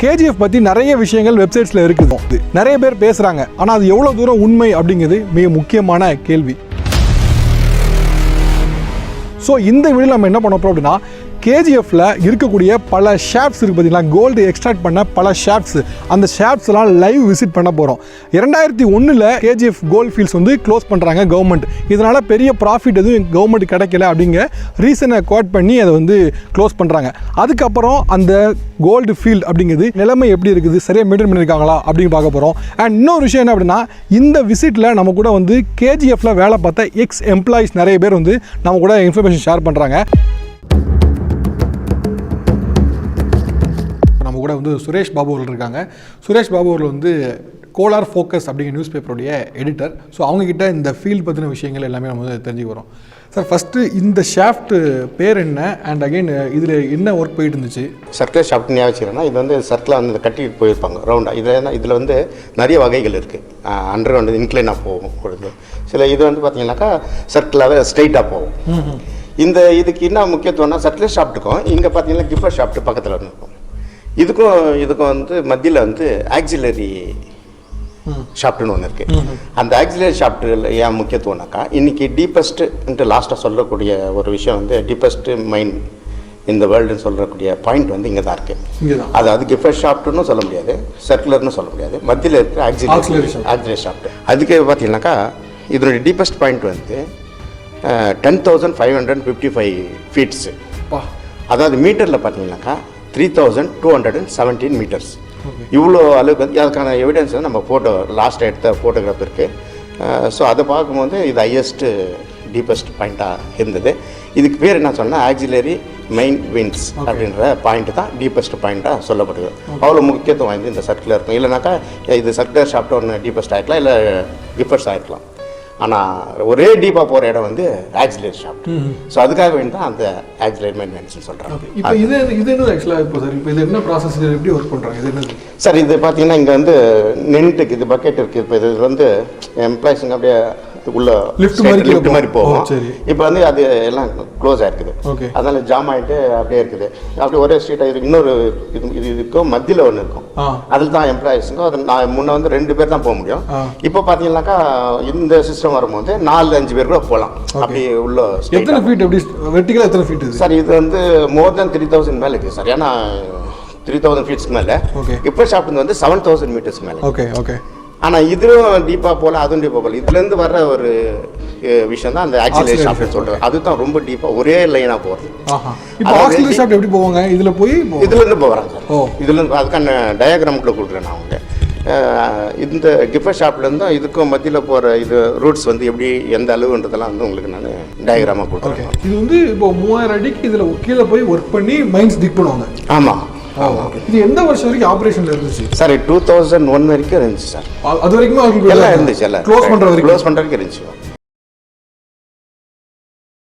KGF பற்றி நிறைய விஷயங்கள் வெப்சைட்ஸில் இருக்குது, நிறைய பேர் பேசுகிறாங்க. ஆனால் அது எவ்வளோ தூரம் உண்மை அப்படிங்கிறது மிக முக்கியமான கேள்வி. ஸோ இந்த வீடியோவில் நம்ம என்ன பண்ண போகிறோம் அப்படின்னா, KGFல இருக்கக்கூடிய பல ஷாப்ஸ் இருக்குது பார்த்தீங்களா, கோல்டு எக்ஸ்ட்ராக்ட் பண்ண பல ஷாப்ஸ், அந்த ஷாப்ஸ்லாம் லைவ் விசிட் பண்ண போகிறோம். 2001 KGF கோல்டு ஃபீல்ட்ஸ் வந்து க்ளோஸ் பண்ணுறாங்க கவர்மெண்ட். இதனால் பெரிய ப்ராஃபிட் எதுவும் கவர்மெண்ட் கிடைக்கல அப்படிங்கிற ரீசனை கோட் பண்ணி அதை வந்து க்ளோஸ் பண்ணுறாங்க. அதுக்கப்புறம் அந்த கோல்டு ஃபீல்டு அப்படிங்கிறது நிலைமை எப்படி இருக்குது, சரியாக மெயின்டைன் பண்ணியிருக்காங்களா அப்படின்னு பார்க்க போகிறோம். அண்ட் இன்னொரு விஷயம் என்ன அப்படின்னா, இந்த விசிட்டில் நம்ம கூட வந்து KGFல வேலை பார்த்த எக்ஸ் எம்ப்ளாயிஸ் நிறைய பேர் வந்து நம்ம கூட இன்ஃபர்மேஷன் ஷேர் பண்ணுறாங்க. நம்ம கூட வந்து சுரேஷ் பாபு அவர்கள் இருக்காங்க. சுரேஷ் பாபு அவர்கள் வந்து கோலார் ஃபோக்கஸ் அப்படிங்கிற நியூஸ் பேப்பருடைய எடிட்டர். ஸோ அவங்கக்கிட்ட இந்த ஃபீல்டு பற்றின விஷயங்கள் எல்லாமே நம்ம வந்து தெரிஞ்சுக்க வரோம். சார், ஃபஸ்ட்டு இந்த ஷாஃப்ட் பேர் என்ன, அண்ட் அகைன் இதில் என்ன ஒர்க் போயிட்டு இருந்துச்சு? சர்க்கிள் ஷாஃப்ட் ஞாபகம். இது வந்து சர்க்கிளாக வந்து கட்டிட்டு போயிருப்பாங்க ரவுண்டாக. இதில் வந்து நிறைய வகைகள் இருக்குது. அண்டர் கிரவுண்ட் இன்க்ளைனாக போகும் பொழுது, சில இது வந்து பார்த்தீங்கன்னாக்கா சர்க்கிளாகவே ஸ்ட்ரைட்டாக போகும். இதுக்கு என்ன முக்கியத்துவம்னா, சர்க்கிள் ஷாஃப்ட்டுக்கும் இங்கே பார்த்தீங்கன்னா கிஃபர் ஷாஃப்ட் பக்கத்தில் இருக்கும். இதுக்கும் வந்து மத்தியில் வந்து ஆக்சிலரி ஷாஃப்ட்னு ஒன்று இருக்குது. அந்த ஆக்சிலரி ஷாஃப்ட்டில் ஏன் முக்கியத்துவம்னாக்கா, இன்றைக்கி டீப்பஸ்ட்டு லாஸ்ட்டாக சொல்லக்கூடிய ஒரு விஷயம் வந்து டீப்பஸ்ட்டு மைன் இந்த வேர்ல்டுன்னு சொல்லக்கூடிய பாயிண்ட் வந்து இங்கே தான் இருக்குது. அது கிஃபர் ஷாஃப்ட்னு சொல்ல முடியாது, சர்க்குலர்னு சொல்ல முடியாது. மத்தியில் இருக்கிற ஆக்சிலரி ஷாஃப்ட். அதுக்கு பார்த்தீங்கன்னாக்கா இதனுடைய டீப்பஸ்ட் பாயிண்ட் வந்து 10,555 ஃபீட்ஸு. அதாவது மீட்டரில் பார்த்தீங்கன்னாக்கா 3,217 மீட்டர்ஸ். இவ்வளோ அளவுக்கு வந்து அதுக்கான எவிடன்ஸ் வந்து நம்ம லாஸ்ட் எடுத்த ஃபோட்டோகிராஃப் இருக்குது. ஸோ அதை பார்க்கும்போது இது ஹையஸ்ட்டு டீப்பஸ்ட் பாயிண்ட்டாக இருந்தது. இதுக்கு பேர் என்ன சொன்னால் ஆக்சிலரி மெயின் விண்ட்ஸ் அப்படின்ற பாயிண்ட் தான் டீப்பஸ்ட் பாயிண்ட்டாக சொல்லப்படுது. அவ்வளோ முக்கியத்துவம் வாய்ந்து இந்த சர்க்கிளாக இருக்கும். இல்லைனாக்கா இது சர்க்குலர் ஷாஃப்ட் ஒன்று டீப்பஸ்ட் ஆகிருக்கலாம், இல்லை கிஃபர்ஸ் ஆகிருக்கலாம். ஆனால் ஒரே டீப்பாக போகிற இடம் வந்து ஆக்சிலரி ஷாஃப்ட். ஸோ அதுக்காக வேண்டி தான் அந்த ஆக்சிலரி மெயின்டெனன்ஸ்னு சொல்கிறாங்க. இப்போ இது என்ன ஆக்சுவலாக இப்போ சார், இப்போ இது என்ன ப்ராசஸ், எப்படி ஒர்க் பண்ணுறாங்க? இது என்ன சார்? இது பார்த்தீங்கன்னா இங்கே வந்து நென்ட்டுக்கு இது பக்கெட் இருக்குது. இப்போ இது வந்து எம்ப்ளாயிஸுங்க அப்படியே உள்ள லிஃப்ட் மாதிரி போகும். இப்போ வந்து அது எல்லாம் க்ளோஸ் ஆகிருக்குது, அதனால ஜாம் ஆகிட்டு அப்படியே இருக்குது. அப்படியே ஒரே ஸ்ட்ரீட்டாக இருக்குது. இன்னொரு இதுக்கும் மத்தியில் ஒன்று இருக்கும், அதில் தான் எம்ப்ளாயிஸுங்க. அது நான் முன்னே வந்து 2 பேர் தான் போக முடியும். இப்போ பார்த்தீங்கன்னாக்கா இந்த சிஸ்டம் வரும்போது 4-5 பேர் கூட போகலாம். அப்படி உள்ள எத்தனை ஃபீட், எப்படி வெர்டிகலாக எத்தனை ஃபீட் சார்? இது வந்து மோர் தென் 3,000 மேலே இருக்குது சார். ஏன்னா 3,000 ஃபீட்ஸ்க்கு மேலே. இப்போ ஷாஃப்ட் வந்து 7,000 மீட்டர்ஸ்க்கு மேலே. ஓகே. ஆனால் இதுவும் டீப்பாக போகல, அதுவும் டீப்பாக போகல. இதுலேருந்து வர்ற ஒரு விஷயம் தான் அந்த ஆக்சிலரி ஷாஃப்ட்னு சொல்கிறது. அதுதான் ரொம்ப டீப்பாக ஒரே லைனாக போகிறது. இப்போ ஆக்சிலரி ஷாஃப்ட் எப்படி போவாங்க? இதுலேருந்து போகிறாங்க சார். இதுலேருந்து அதுக்கான டயக்ராம்குள்ளே கொடுக்குறேன் நான் அவங்க. இந்த கிஃபர் ஷாப்லேருந்து இதுக்கும் மத்தியில் போகிற இது ரூட்ஸ் வந்து எப்படி எந்த அளவுன்றதெல்லாம் வந்து உங்களுக்கு நான் டயக்ராமாக கொடுக்குறேன். இது வந்து இப்போ 3000 அடிக்கு இதில் கீழே போய் ஒர்க் பண்ணி மைன்ஸ் டிக் பண்ணுவாங்க. ஆமாம். இது எந்த வருஷம் வரைக்கும் ஆபரேஷன்ல இருந்துச்சு சார்? 2001 வரைக்கும் இருந்துச்சு சார். அது வரைக்கும் எல்லாம் இருந்துச்சு. எல்லாம் க்ளோஸ் பண்ணுற வரைக்கும் இருந்துச்சு.